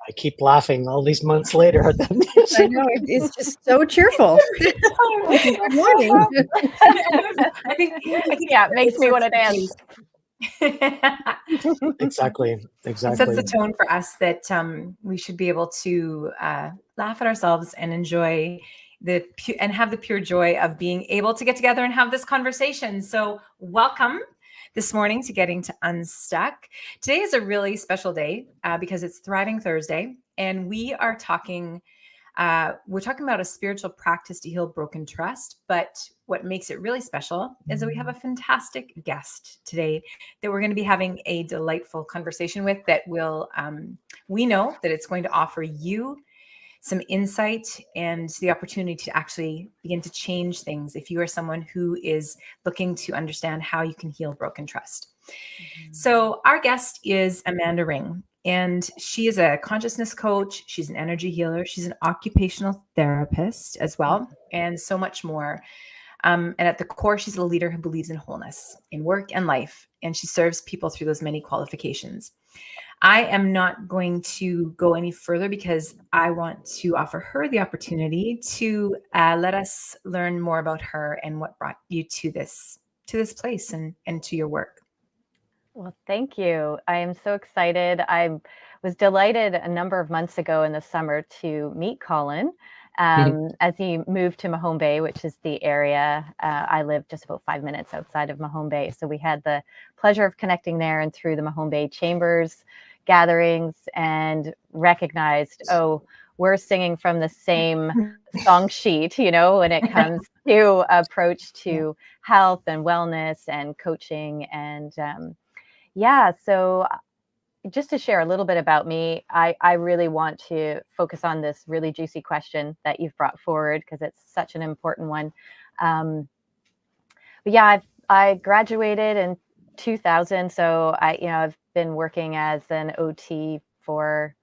I keep laughing all these months later at that music. I know, it's just so cheerful. Good morning. I think Yeah, it makes me want to dance. Exactly. It sets the tone for us that we should be able to laugh at ourselves and enjoy and have the pure joy of being able to get together and have this conversation. So welcome this morning to Getting to Unstuck. Today is a really special day because it's Thriving Thursday, and we are talking we're talking about a spiritual practice to heal broken trust. But what makes it really special is that we have a fantastic guest today that we're going to be having a delightful conversation with that will, we know that it's going to offer you some insight and the opportunity to actually begin to change things if you are someone who is looking to understand how you can heal broken trust. So our guest is Amanda Ring. And she is a consciousness coach. She's an energy healer. She's an occupational therapist as well, and so much more. And at the core, she's a leader who believes in wholeness in work and life, and she serves people through those many qualifications. I am not going to go any further because I want to offer her the opportunity to let us learn more about her and what brought you to this place and to your work. Well, thank you. I am so excited. I was delighted a number of months ago in the summer to meet Colin as he moved to Mahone Bay, which is the area I live just about 5 minutes outside of Mahone Bay. So we had the pleasure of connecting there and through the Mahone Bay Chambers gatherings, and recognized, oh, we're singing from the same song sheet, you know, when it comes to approach to health and wellness and coaching. And yeah, so just to share a little bit about me, I really want to focus on this really juicy question that you've brought forward because it's such an important one. But yeah, I graduated in 2000, so I've been working as an OT for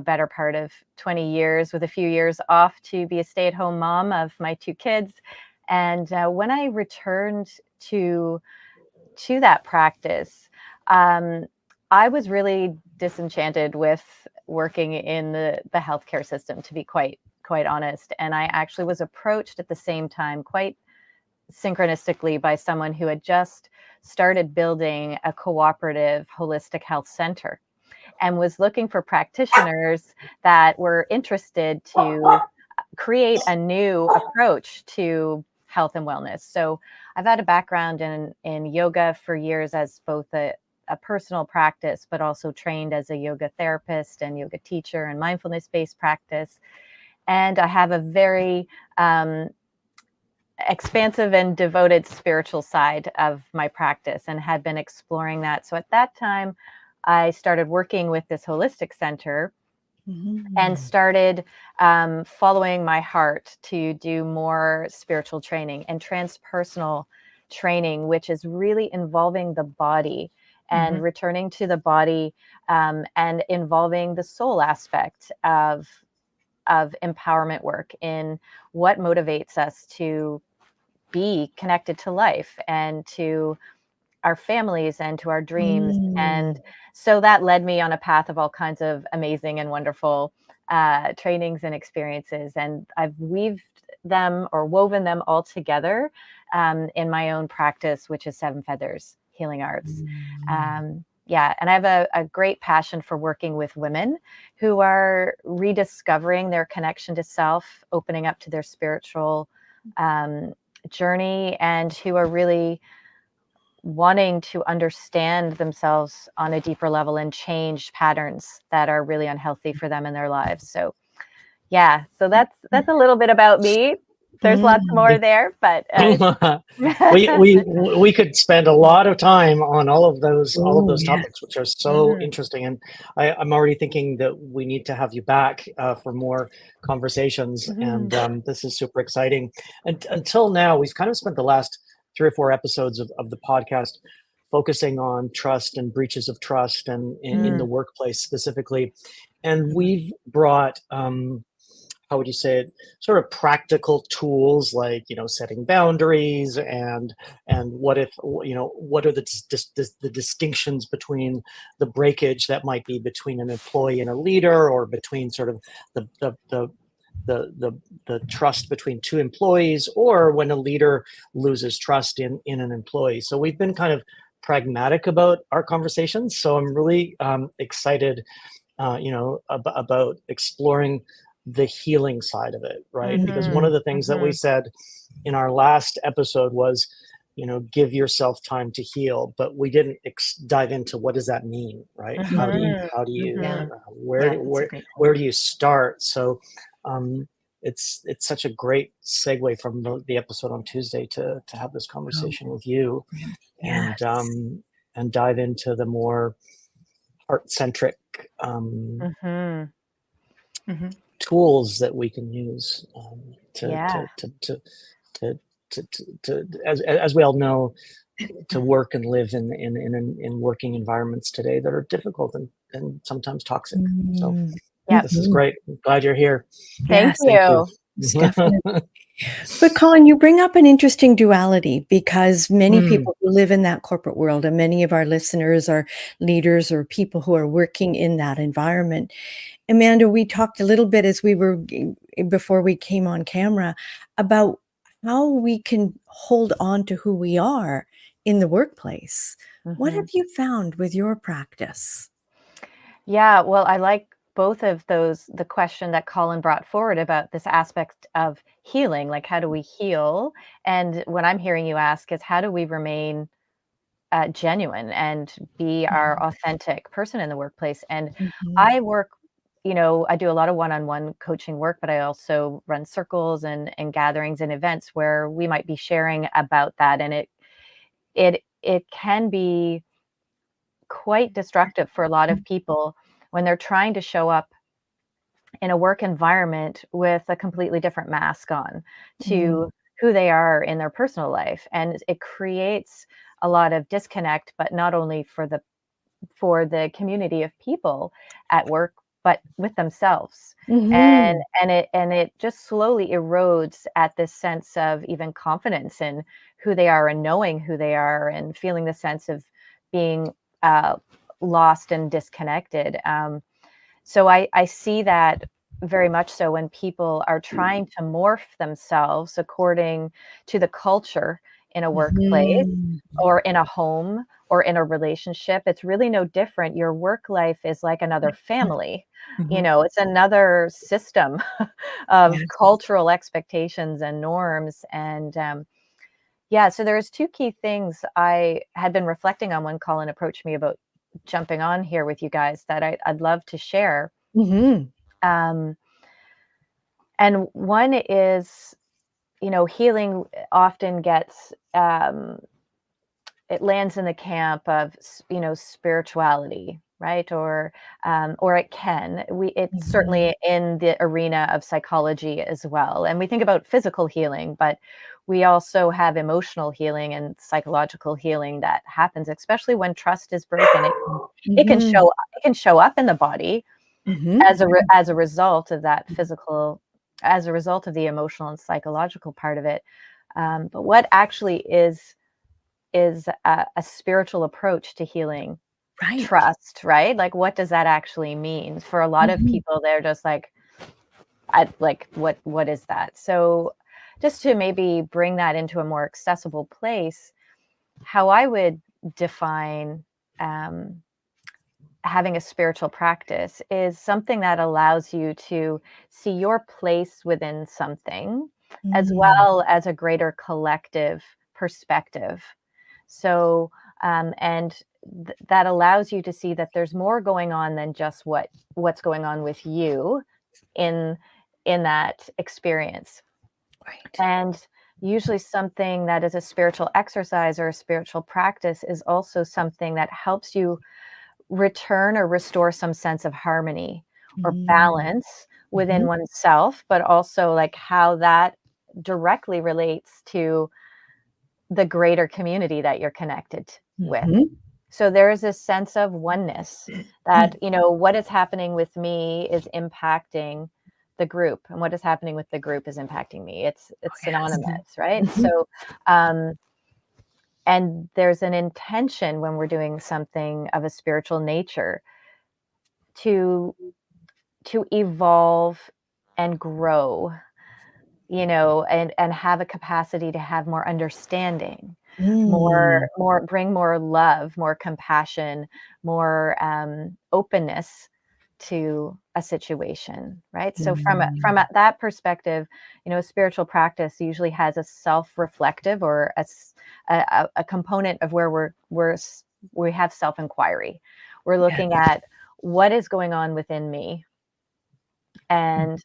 better part of 20 years, with a few years off to be a stay-at-home mom of my 2 kids. And when I returned to that practice, I was really disenchanted with working in the healthcare system, to be quite honest. And I actually was approached at the same time, quite synchronistically, by someone who had just started building a cooperative holistic health center and was looking for practitioners that were interested to create a new approach to health and wellness. So I've had a background in yoga for years as both a personal practice, but also trained as a yoga therapist and yoga teacher and mindfulness-based practice. And I have a very expansive and devoted spiritual side of my practice and had been exploring that. So at that time, I started working with this holistic center and started following my heart to do more spiritual training and transpersonal training, which is really involving the body and returning to the body and involving the soul aspect of empowerment work in what motivates us to be connected to life and to our families and to our dreams. And so that led me on a path of all kinds of amazing and wonderful trainings and experiences. And I've woven them all together in my own practice, which is Seven Feathers Healing Arts. And I have a great passion for working with women who are rediscovering their connection to self, opening up to their spiritual journey, and who are really wanting to understand themselves on a deeper level and change patterns that are really unhealthy for them in their lives. So yeah, so that's a little bit about me. There's lots more there, but we could spend a lot of time on all of those topics, which are so interesting. And I'm already thinking that we need to have you back for more conversations. And this is super exciting. And until now, we've kind of spent the last 3 or 4 episodes of the podcast focusing on trust and breaches of trust and in the workplace specifically. And we've brought how would you say it, sort of practical tools like, setting boundaries and what if, what are the distinctions between the breakage that might be between an employee and a leader, or between sort of the trust between two employees, or when a leader loses trust in an employee. So we've been kind of pragmatic about our conversations. So I'm really excited, about exploring the healing side of it, right? Because one of the things that we said in our last episode was, give yourself time to heal, but we didn't dive into what does that mean, right? How do you, where do you start? So it's such a great segue from the episode on Tuesday to have this conversation with you, and dive into the more heart-centric tools that we can use as we all know, to work and live in working environments today that are difficult and sometimes toxic. So this is great. I'm glad you're here. Thank you. Definitely. But Colin, you bring up an interesting duality, because many people who live in that corporate world, and many of our listeners are leaders or people who are working in that environment. Amanda, we talked a little bit before we came on camera about how we can hold on to who we are in the workplace. What have you found with your practice? Yeah, well, I like both of those, the question that Colin brought forward about this aspect of healing, like how do we heal? And what I'm hearing you ask is how do we remain genuine and be our authentic person in the workplace? And I work, I do a lot of one-on-one coaching work, but I also run circles and gatherings and events where we might be sharing about that. And it can be quite destructive for a lot of people when they're trying to show up in a work environment with a completely different mask on to who they are in their personal life. And it creates a lot of disconnect, but not only for the community of people at work, but with themselves. And it just slowly erodes at this sense of even confidence in who they are and knowing who they are and feeling the sense of being lost and disconnected. So I see that very much so when people are trying to morph themselves according to the culture in a workplace or in a home or in a relationship. It's really no different. Your work life is like another family. It's another system of cultural expectations and norms. And so there's two key things I had been reflecting on when Colin approached me about jumping on here with you guys that I'd love to share. And one is, healing often gets, it lands in the camp of, spirituality, right? Or it can. It's certainly in the arena of psychology as well. And we think about physical healing, but we also have emotional healing and psychological healing that happens, especially when trust is broken. It can show up in the body as a result of that physical, as a result of the emotional and psychological part of it. But what actually is a spiritual approach to healing trust, right? Like, what does that actually mean? For a lot of people, they're just like, what is that? So just to maybe bring that into a more accessible place, how I would define having a spiritual practice is something that allows you to see your place within something as well as a greater collective perspective. So, that allows you to see that there's more going on than just what's going on with you in that experience. And usually something that is a spiritual exercise or a spiritual practice is also something that helps you return or restore some sense of harmony or balance within oneself, but also like how that directly relates to the greater community that you're connected with. So there is this sense of oneness that, what is happening with me is impacting the group, and what is happening with the group is impacting me. It's synonymous, right? So, and there's an intention when we're doing something of a spiritual nature to evolve and grow, you know, and have a capacity to have more understanding, bring more love, more compassion, more openness to a situation, right? So from that perspective, you know, a spiritual practice usually has a self-reflective or a component of where we have self-inquiry. We're looking at what is going on within me, and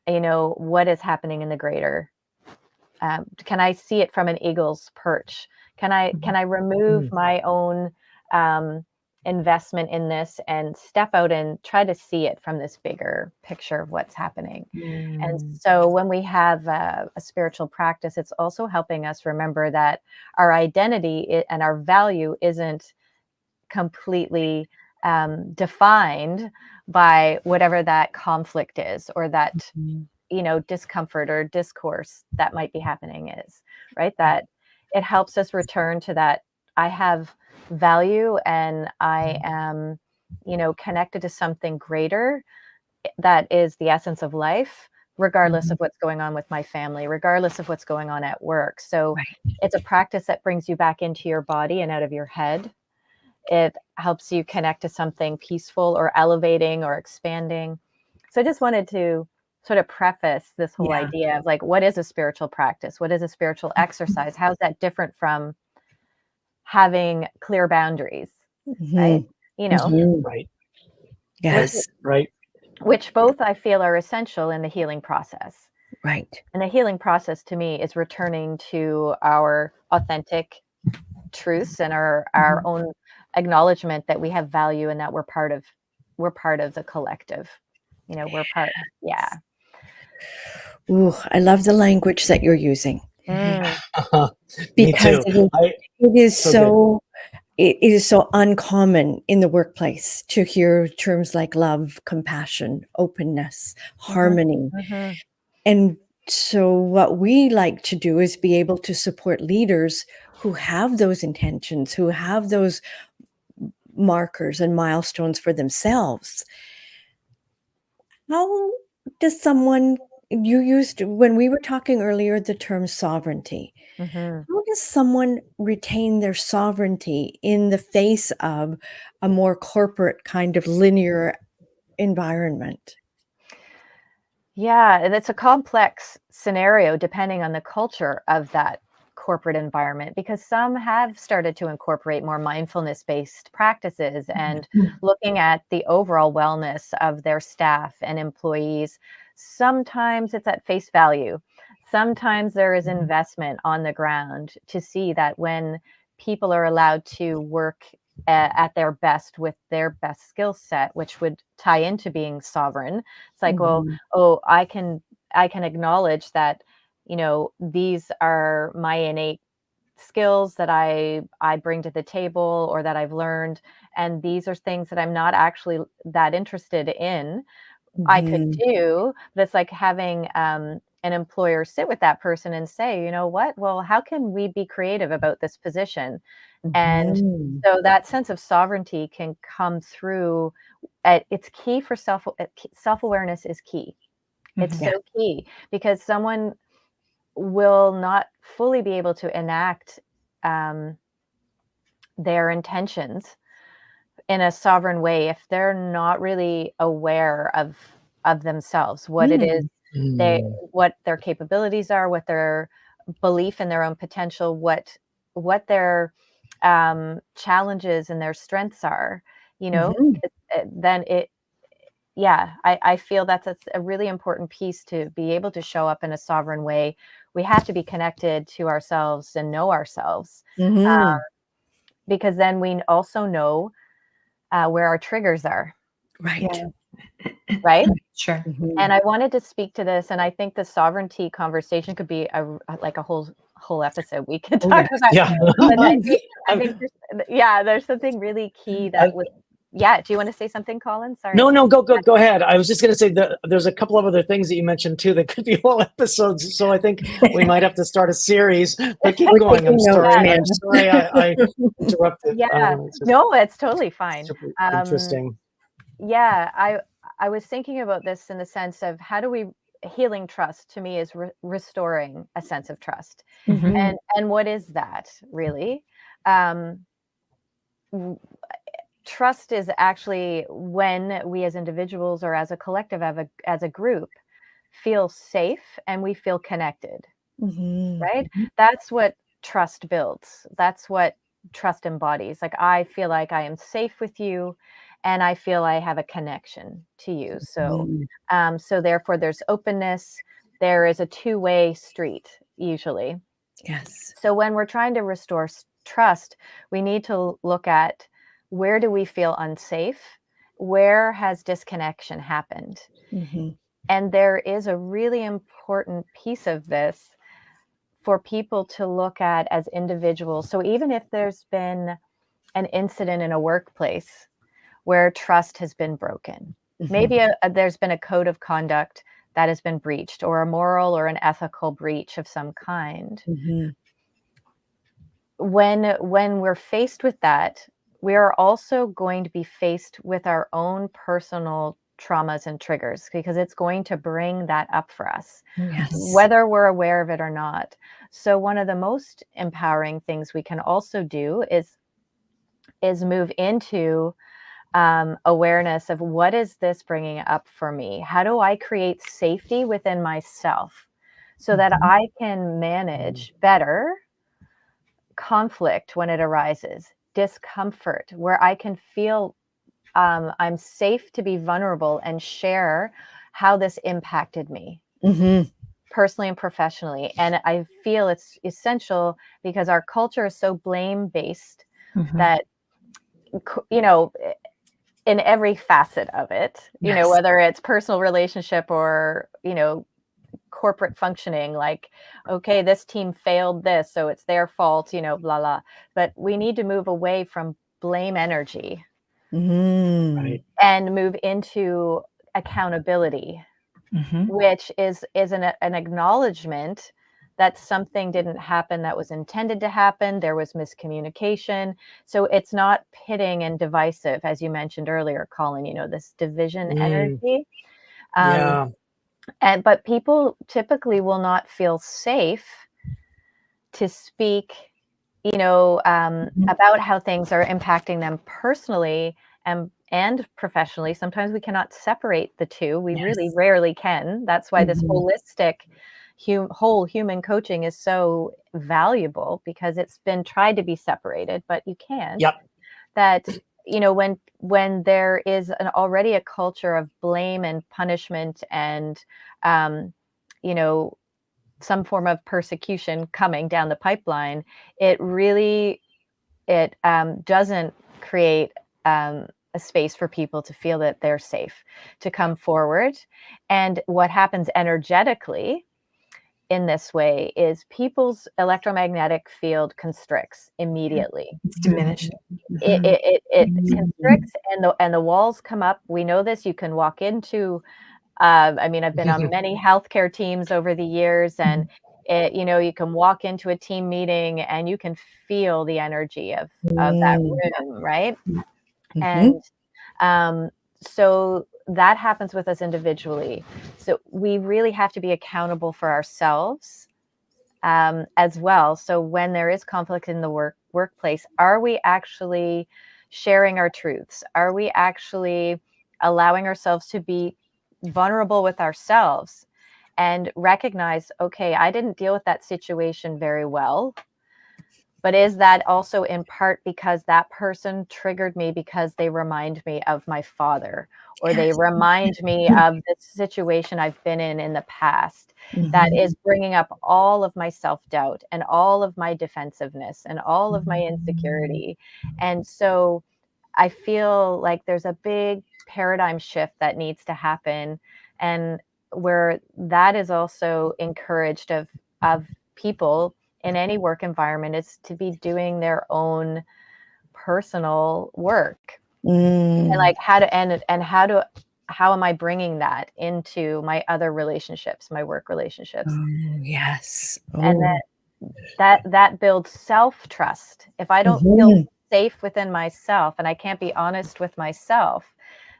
you know, what is happening in the greater. Can I see it from an eagle's perch? Can I remove my own investment in this and step out and try to see it from this bigger picture of what's happening? And so when we have a spiritual practice, it's also helping us remember that our identity and our value isn't completely defined by whatever that conflict is, or that you know, discomfort or discourse that might be happening is, right? That it helps us return to that I have value and I am, you know, connected to something greater that is the essence of life, regardless of what's going on with my family, regardless of what's going on at work. So it's a practice that brings you back into your body and out of your head. It helps you connect to something peaceful or elevating or expanding. So I just wanted to sort of preface this whole idea of like, what is a spiritual practice? What is a spiritual exercise? How is that different from having clear boundaries, right? You know, Right. Yes. Right. Which both I feel are essential in the healing process. Right. And the healing process to me is returning to our authentic truths and our own acknowledgement that we have value and that we're part of the collective. You know, we're part. Yeah. Ooh, I love the language that you're using. Because it is so uncommon in the workplace to hear terms like love, compassion, openness, harmony. And so what we like to do is be able to support leaders who have those intentions, who have those markers and milestones for themselves. How does someone, you used, when we were talking earlier, the term sovereignty. How does someone retain their sovereignty in the face of a more corporate kind of linear environment? Yeah, and it's a complex scenario depending on the culture of that corporate environment, because some have started to incorporate more mindfulness-based practices and looking at the overall wellness of their staff and employees. Sometimes it's at face value. Sometimes there is investment on the ground to see that when people are allowed to work at their best with their best skill set, which would tie into being sovereign. It's like, well, oh, I can acknowledge that, you know, these are my innate skills that I bring to the table or that I've learned, and these are things that I'm not actually that interested in. I could do, but it's like having an employer sit with that person and say, you know what, well, how can we be creative about this position? And so that sense of sovereignty can come through. It's key for self-awareness is key. It's so key, because someone will not fully be able to enact their intentions in a sovereign way if they're not really aware of themselves, what it is what their capabilities are, what their belief in their own potential, what their challenges and their strengths are, you know. Then I feel that's a really important piece to be able to show up in a sovereign way. We have to be connected to ourselves and know ourselves, because then we also know where our triggers are. Right. Sure. And I wanted to speak to this, and I think the sovereignty conversation could be like a whole episode we could talk about. But I think there's something really key that yeah, do you want to say something, Colin? Sorry. No, go ahead. I was just going to say that there's a couple of other things that you mentioned too that could be whole episodes. So I think we might have to start a series. But keep going. I'm sorry. I'm sorry I interrupted. Yeah, no, it's totally fine. Super interesting. Yeah, I was thinking about this in the sense of how do we healing trust to me is restoring a sense of trust. And what is that really? Trust is actually when we as individuals or as a collective, as a group, feel safe and we feel connected, right? That's what trust builds. That's what trust embodies. Like, I feel like I am safe with you and I feel I have a connection to you. So, so therefore there's openness. There is a two-way street usually. Yes. So when we're trying to restore trust, we need to look at, where do we feel unsafe? Where has disconnection happened? And there is a really important piece of this for people to look at as individuals. So even if there's been an incident in a workplace where trust has been broken, maybe there's been a code of conduct that has been breached, or a moral or an ethical breach of some kind. When we're faced with that, we are also going to be faced with our own personal traumas and triggers, because it's going to bring that up for us, whether we're aware of it or not. So one of the most empowering things we can also do is move into awareness of, what is this bringing up for me? How do I create safety within myself so that I can manage better conflict when it arises, discomfort, where I can feel I'm safe to be vulnerable and share how this impacted me personally and professionally. And I feel it's essential because our culture is so blame-based that, you know, in every facet of it, you know, whether it's personal relationship or, you know, corporate functioning, like, okay, this team failed this, so it's their fault, you know, blah, blah. But we need to move away from blame energy and move into accountability, which is an acknowledgement that something didn't happen that was intended to happen. There was miscommunication. So it's not pitting and divisive, as you mentioned earlier, Colin, you know, this division energy. But people typically will not feel safe to speak, you know, about how things are impacting them personally and professionally. Sometimes we cannot separate the two. We really rarely can. That's why this holistic whole human coaching is so valuable, because it's been tried to be separated, but you can't. That, you know, when there is already a culture of blame and punishment and, you know, some form of persecution coming down the pipeline, it really, doesn't create a space for people to feel that they're safe to come forward. And what happens energetically in this way is people's electromagnetic field constricts immediately. It's diminished. It constricts, and the walls come up. We know this. You can walk into, I mean, I've been on many healthcare teams over the years, and you know, you can walk into a team meeting and you can feel the energy of that room, right? And so that happens with us individually. So we really have to be accountable for ourselves as well. So when there is conflict in the workplace, are we actually sharing our truths? Are we actually allowing ourselves to be vulnerable with ourselves and recognize, okay, I didn't deal with that situation very well, but is that also in part because that person triggered me because they remind me of my father, or they remind me of the situation I've been in the past that is bringing up all of my self-doubt and all of my defensiveness and all of my insecurity. And so I feel like there's a big paradigm shift that needs to happen, and where that is also encouraged of people in any work environment, is to be doing their own personal work. and like how to end it, and how am I bringing that into my other relationships, my work relationships? Yes. And that builds self-trust. If I don't feel safe within myself and I can't be honest with myself,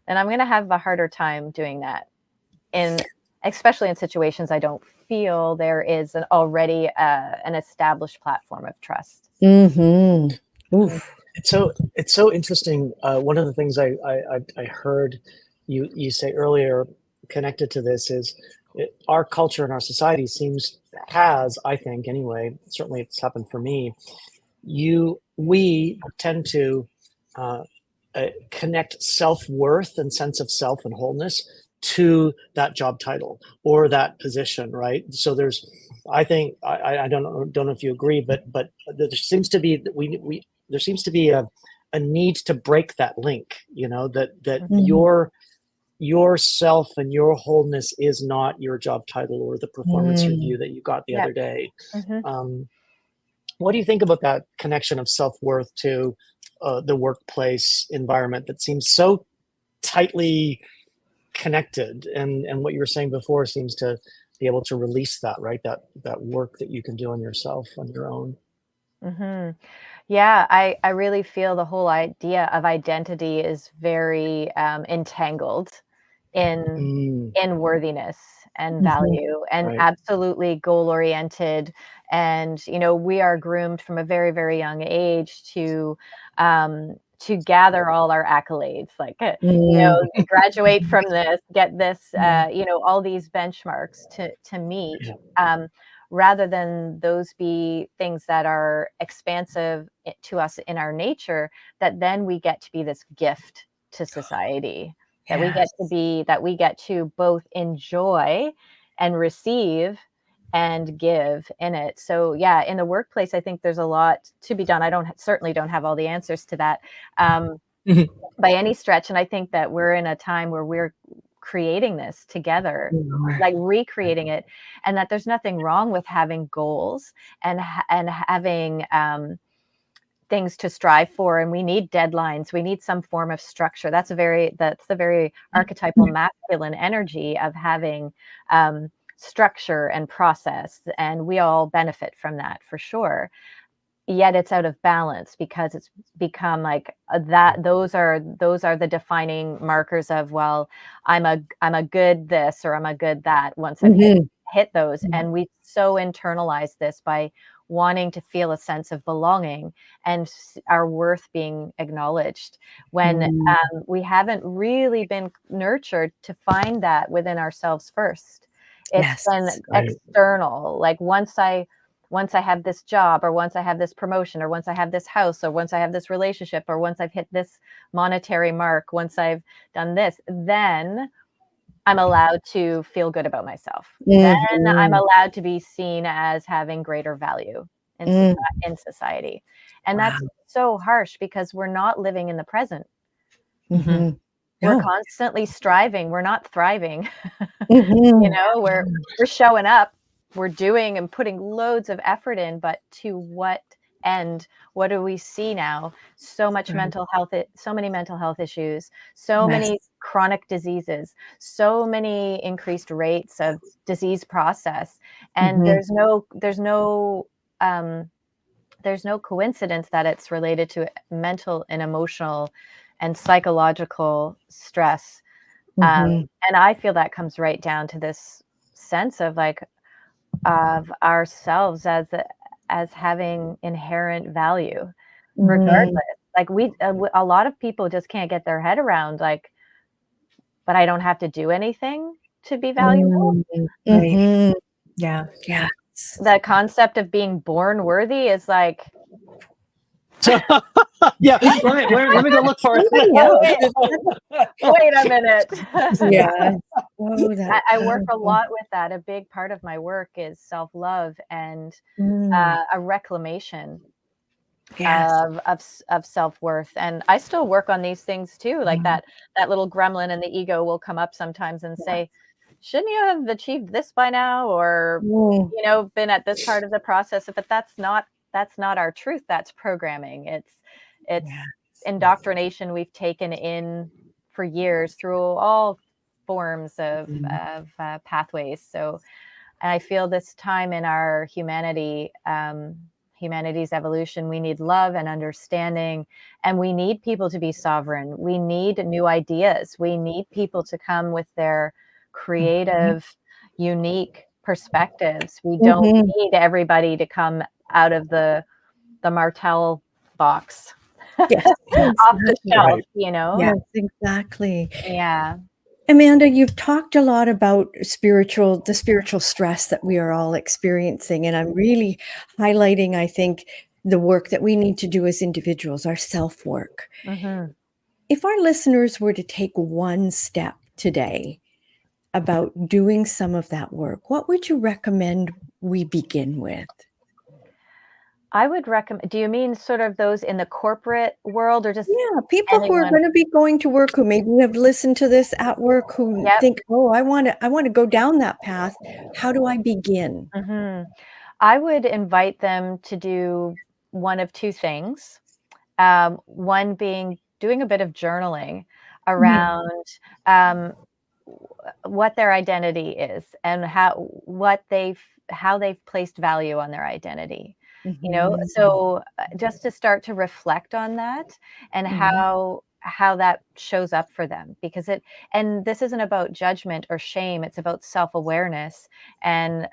then I'm going to have a harder time doing that, especially in situations I don't feel there is already an established platform of trust. Oof. It's so interesting. One of the things I heard you say earlier, connected to this, is our culture and our society has, I think anyway, certainly it's happened for me, we tend to connect self-worth and sense of self and wholeness to that job title or that position, right? So there's, I think, I don't know if you agree, but there seems to be there seems to be a need to break that link, that your self and your wholeness is not your job title or the performance review that you got the other day. What do you think about that connection of self-worth to the workplace environment that seems so tightly connected? And what you were saying before seems to be able to release that, right? That work that you can do on yourself on your own. Yeah, I really feel the whole idea of identity is very entangled in worthiness and value, and absolutely goal-oriented. And we are groomed from a very, very young age to gather all our accolades, like graduate from this, get this, all these benchmarks to meet. Rather than those be things that are expansive to us in our nature, that then we get to be this gift to society, that we get to both enjoy and receive and give in it. So yeah, in the workplace, I think there's a lot to be done. I certainly don't have all the answers to that by any stretch. And I think that we're in a time where we're creating this together, like recreating it, and that there's nothing wrong with having goals and having things to strive for. And we need deadlines. We need some form of structure. That's the very archetypal masculine energy of having structure and process. And we all benefit from that for sure. Yet it's out of balance because it's become like that. Those are the defining markers of, well, I'm a good this or I'm a good that once I've hit those. And we so internalize this by wanting to feel a sense of belonging and our worth being acknowledged, when we haven't really been nurtured to find that within ourselves first. It's been external. Like once I have this job, or once I have this promotion, or once I have this house, or once I have this relationship, or once I've hit this monetary mark, once I've done this, then I'm allowed to feel good about myself. Then I'm allowed to be seen as having greater value in society. And that's so harsh because we're not living in the present. We're constantly striving. We're not thriving. We're showing up. We're doing and putting loads of effort in, but to what end? What do we see now? So much mental health, so many mental health issues, so many chronic diseases, so many increased rates of disease process. And there's no coincidence that it's related to mental and emotional and psychological stress. And I feel that comes right down to this sense of of ourselves as having inherent value, regardless. Like a lot of people just can't get their head around, but I don't have to do anything to be valuable. Yeah. The concept of being born worthy is like, yeah, let me go look for it. Wait a minute. Oh, I work a lot with that. A big part of my work is self-love and a reclamation of self-worth. And I still work on these things too. Like that little gremlin and the ego will come up sometimes and say, shouldn't you have achieved this by now? Or, been at this part of the process? But that's not our truth. That's programming. It's indoctrination we've taken in for years through all forms of pathways. So I feel this time in our humanity's evolution, we need love and understanding, and we need people to be sovereign. We need new ideas. We need people to come with their creative, unique perspectives. We don't need everybody to come out of the Martell box. Yes, off the shelf, right. you know? Yes, exactly. Yeah. Amanda, you've talked a lot about the spiritual stress that we are all experiencing. And I'm really highlighting, I think, the work that we need to do as individuals, our self-work. Mm-hmm. If our listeners were to take one step today about doing some of that work, what would you recommend we begin with? I would recommend, do you mean sort of those in the corporate world, or just people who are anyone? going to be going to work, who maybe have listened to this at work, who think, oh, I want to go down that path. How do I begin? Mm-hmm. I would invite them to do one of two things. One being doing a bit of journaling around what their identity is and how they've placed value on their identity. You know, so just to start to reflect on that and how that shows up for them, because and this isn't about judgment or shame. It's about self-awareness, and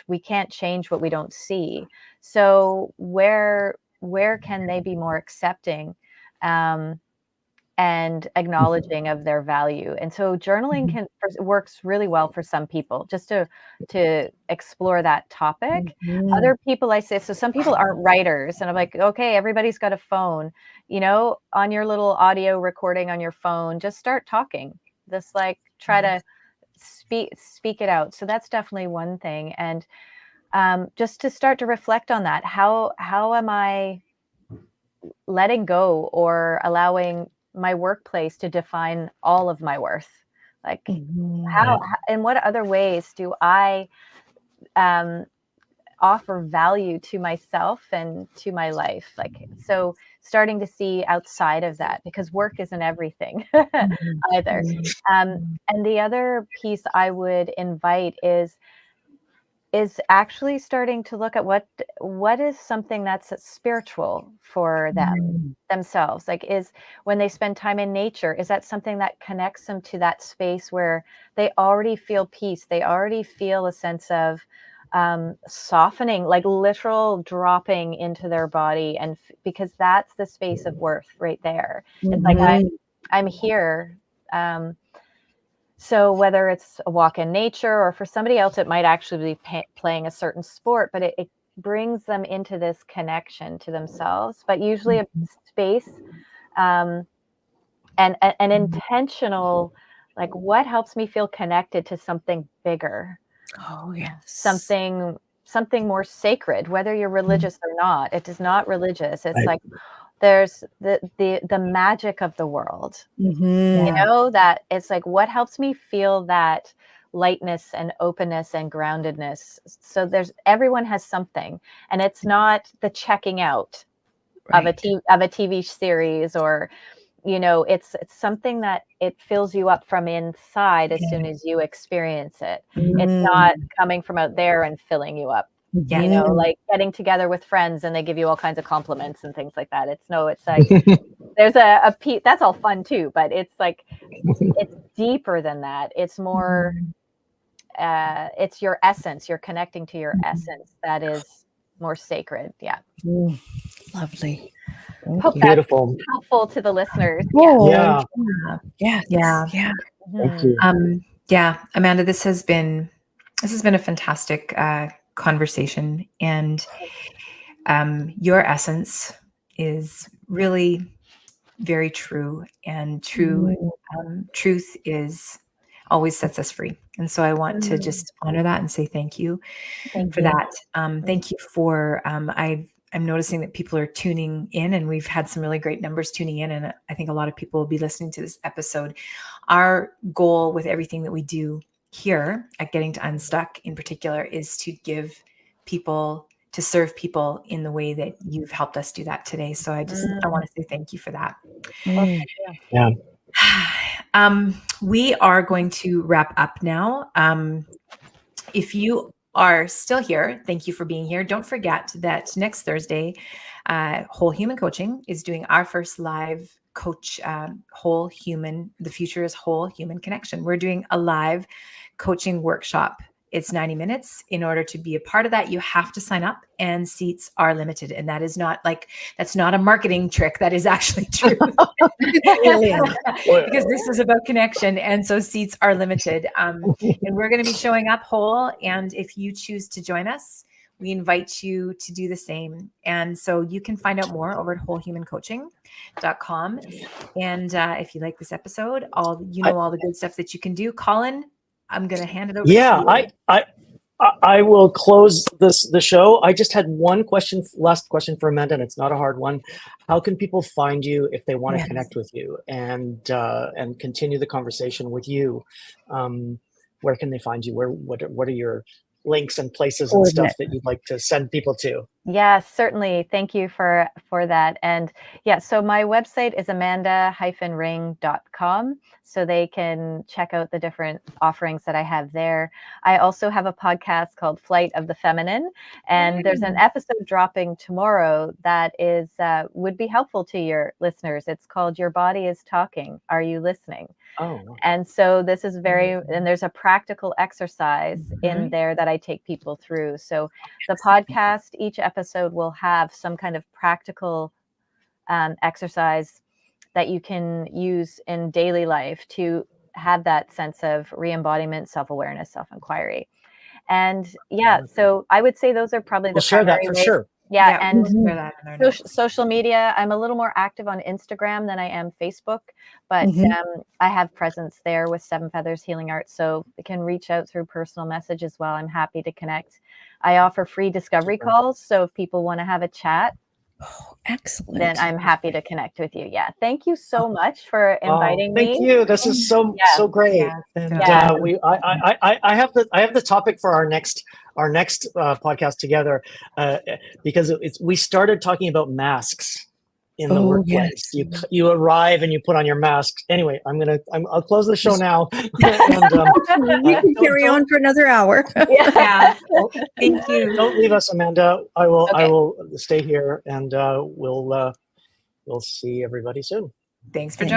we can't change what we don't see. So where can they be more accepting and acknowledging of their value? And so journaling works really well for some people, just to explore that topic. Other people, I say, so some people aren't writers, and I'm like, okay, everybody's got a phone, you know, on your little audio recording on your phone, just start talking, just like try to speak it out. So that's definitely one thing. And just to start to reflect on that, how am I letting go or allowing my workplace to define all of my worth? Like how in what other ways do I offer value to myself and to my life? Like, so starting to see outside of that, because work isn't everything either. And the other piece I would invite is actually starting to look at what is something that's spiritual for themselves. Like, is when they spend time in nature, is that something that connects them to that space where they already feel peace? They already feel a sense of softening, like literal dropping into their body. And because that's the space of worth right there. It's like, I'm here. So whether it's a walk in nature, or for somebody else, it might actually be playing a certain sport, but it brings them into this connection to themselves, but usually a space and an intentional, like, what helps me feel connected to something bigger? Oh, yes. Something more sacred, whether you're religious or not. It is not religious. It's like, there's the magic of the world, you know, that it's like, what helps me feel that lightness and openness and groundedness. So everyone has something, and it's not the checking out of a TV series, or, you know, it's something that it fills you up from inside as soon as you experience it. It's not coming from out there and filling you up. You know, like getting together with friends and they give you all kinds of compliments and things like that. It's like, there's a piece that's all fun too, but it's like, it's deeper than that. It's more, it's your essence. You're connecting to your essence. That is more sacred. Yeah. Lovely. Hope Beautiful. that's helpful to the listeners. Yeah. Thank you. Yeah, Amanda, this has been a fantastic conversation, and your essence is really very true, and truth is always sets us free. And so I want to just honor that and say thank you for that. Thank you for I'm noticing that people are tuning in, and we've had some really great numbers tuning in, and I think a lot of people will be listening to this episode. Our goal with everything that we do here at Getting to Unstuck in particular is to give people to serve people in the way that you've helped us do that today. So I want to say thank you for that. Yeah. We are going to wrap up now. If you are still here, thank you for being here. Don't forget that next Thursday, Whole Human Coaching is doing our first live coach, Whole Human. The future is Whole Human Connection. We're doing a live coaching workshop. It's 90 minutes. In order to be a part of that, you have to sign up, and seats are limited. And that is not that's not a marketing trick. That is actually true. Because this is about connection. And so seats are limited. And we're going to be showing up whole. And if you choose to join us, we invite you to do the same. And so you can find out more over at wholehumancoaching.com. And if you like this episode, all the good stuff that you can do. Colin, I'm going to hand it over to you. I will close the show. I just had one last question for Amanda, and it's not a hard one. How can people find you if they want to connect with you and continue the conversation with you? Where can they find you? What are your links and places and stuff that you'd like to send people to? Yes, certainly. Thank you for that. And so my website is amanda-ring.com. So they can check out the different offerings that I have there. I also have a podcast called Flight of the Feminine. And there's an episode dropping tomorrow that is would be helpful to your listeners. It's called Your Body is Talking. Are You Listening? Oh. And so this is and there's a practical exercise in there that I take people through. So the podcast, each episode will have some kind of practical exercise that you can use in daily life to have that sense of re-embodiment, self-awareness, self-inquiry. And so I would say those are probably the share that primary for ways. sure. Yeah, we'll and share that in our notes. social media, I'm a little more active on Instagram than I am Facebook, but I have presence there with Seven Feathers Healing Arts, so they can reach out through personal message as well. I'm happy to connect. I offer free discovery calls, so if people want to have a chat, excellent, then I'm happy to connect with you. Yeah, thank you so much for inviting me. Thank you. This is so great. Yeah. And I have the topic for our next podcast together, because we started talking about masks in the workplace. Yes. You arrive and you put on your mask. Anyway, I'll close the show now. And, you can carry on for another hour. Thank you. Don't leave us, Amanda. I will stay here, and we'll see everybody soon. Thanks for joining.